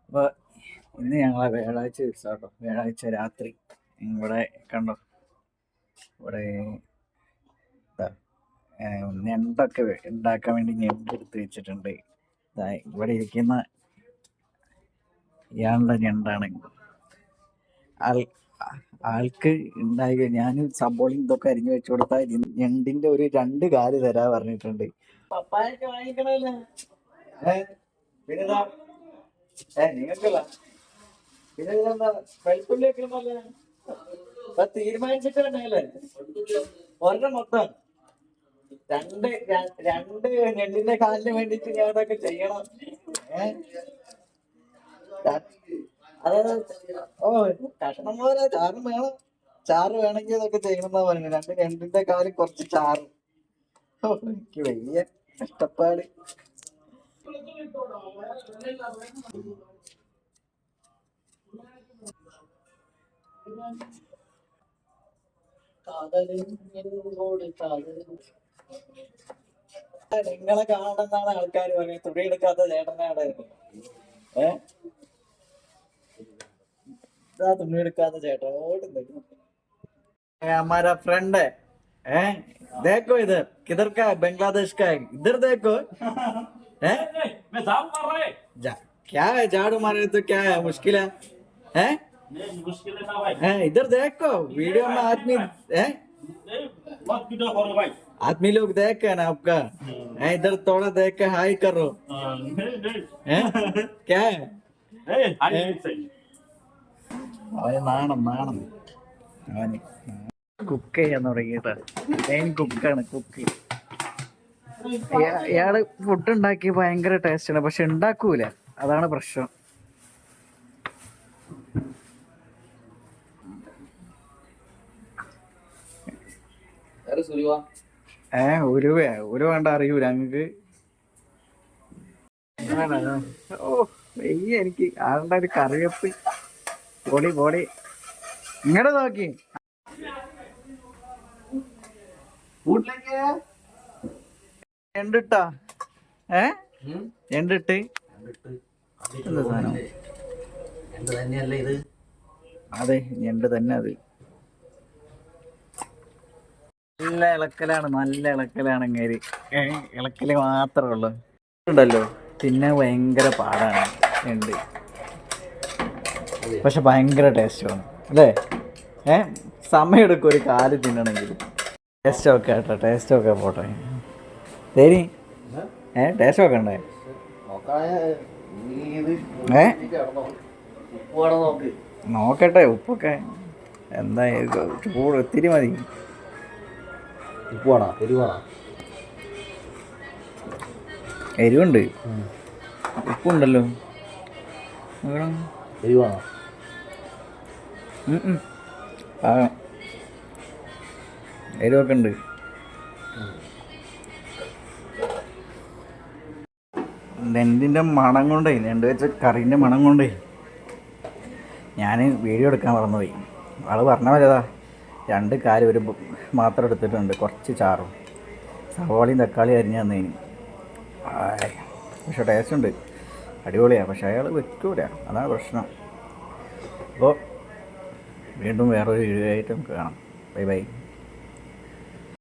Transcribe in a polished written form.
അപ്പോൾ ഇന്ന് ഞങ്ങളെ വ്യാഴാഴ്ച ദിവസം കേട്ടോ, വ്യാഴാഴ്ച രാത്രി ഇവിടെ കണ്ടോ, ഇവിടെ ഇതാ, ഞണ്ടൊക്കെ ഉണ്ടാക്കാൻ വേണ്ടി ഞണ്ട് എടുത്ത് വെച്ചിട്ടുണ്ട്. ഇവിടെ ഇരിക്കുന്ന ഇയാളുടെ ഞണ്ടാണ്. ആൾക്ക് ഉണ്ടായി. ഞാൻ സബോളയും ഇതൊക്കെ അരിഞ്ഞു വെച്ചു കൊടുത്താൽ ഞണ്ടിന്റെ ഒരു 2 കാല് തരാ പറഞ്ഞിട്ടുണ്ട്. പപ്പായൊക്കെ വാങ്ങിക്കണല്ലേ? പിന്നെന്താ നിങ്ങൾക്കല്ല, പിന്നെ എന്താ വെളുത്തുള്ളിയൊക്കെ തീരുമാനിച്ചിട്ടുണ്ടല്ലേ? ഒരെണ്ണം മൊത്തം രണ്ട് ഞണ്ടിന്റെ കാലിന് വേണ്ടിട്ട് ഞാൻ അതൊക്കെ ചെയ്യണം. അതായത് കഷ്ണം പോലെ ചാറും വേണം. ചാറ് വേണമെങ്കിൽ അതൊക്കെ ചെയ്യണമെന്നാ പറയുന്നത്. 2 ഞണ്ടിന്റെ കാല് കുറച്ച് ചാറ്. എനിക്ക് വലിയ കഷ്ടപ്പാട്. നിങ്ങളെ കാണണമെന്നാണ് ആൾക്കാർ പറയുന്നത്. തുണി എടുക്കാത്ത ചേട്ടനാണ്. തുണി എടുക്കാത്ത ചേട്ടൻ ഓടുന്നു. हमारा फ्रेंड है, देखो इधर किधर का है, बांग्लादेश का है, इधर देखो। है मैं झाड़ू मार रहा है। क्या है झाड़ू मारे तो क्या है, मुश्किल है? मुश्किल है ना भाई। इधर देखो वीडियो में आदमी है, मत वीडियो करो भाई, आदमी लोग देख के ना आपका है, इधर थोड़ा देख के हाई करो। क्या है നാണം നാണം. അവന് കുക്ക് ചെയ്യാൻ തുടങ്ങിയിട്ട് മെയിൻ കുക്കാണ്. ഇയാള് ഫുഡ് ഉണ്ടാക്കി ഭയങ്കര ടേസ്റ്റാണ്, പക്ഷെ ഉണ്ടാക്കൂല, അതാണ് പ്രശ്നം. ഉരുവേണ്ട അറിയൂല അങ്ങക്ക്. എനിക്ക് ആളുടെ ഒരു കറിവെപ്പ് പൊടി ഇങ്ങോട്ട് നോക്കി. ഞണ്ടിട്ടാ ഞണ്ടിട്ട് എന്താ സാധനം? അതെ ഞണ്ട് തന്നെ. അത് നല്ല ഇളക്കലാണ് അങ്ങേര്. ഇളക്കല് മാത്രമേ ഉള്ളൂ ഉണ്ടല്ലോ. പിന്നെ ഭയങ്കര പാടാണ് ഞണ്ട്, പക്ഷെ ഭയങ്കര ടേസ്റ്റാണ് അല്ലേ? സമയം എടുക്കും ഒരു കാല് തിന്നണമെങ്കിൽ. ടേസ്റ്റ് ഒക്കെ കേട്ടോ, ടേസ്റ്റ് ഒക്കെ പോട്ടെ. ശരി, ടേസ്റ്റ് ഒക്കെ ഉണ്ടേ. നോക്കട്ടെ ഉപ്പൊക്കെ എന്താ, ചൂട് ഒത്തിരി മതി. ഉപ്പാണോ എരിവുണ്ട്, ഉപ്പുണ്ടല്ലോ. എരിവാണോ? എരിവൊക്കെ ഉണ്ട്. നെണ്ടിൻ്റെ മണം കൊണ്ടേ, നെണ്ട് വെച്ച കറീൻ്റെ മണം കൊണ്ടേ ഞാൻ വീഡിയോ എടുക്കാൻ മറന്നുപോയി. ആള് പറഞ്ഞ പോലെതാ 2 കാല് ഒരു മാത്രം എടുത്തിട്ടുണ്ട്, കുറച്ച് ചാറും സവാളയും തക്കാളി അരിഞ്ഞു തന്നതിന്. പക്ഷെ ടേസ്റ്റ് ഉണ്ട്, അടിപൊളിയാണ്. പക്ഷെ അയാൾ വെക്കൂല, അതാണ് പ്രശ്നം. അപ്പോൾ വീണ്ടും വേറൊരു വീഡിയോ ആയിട്ട് നമുക്ക് കാണാം. Bye bye.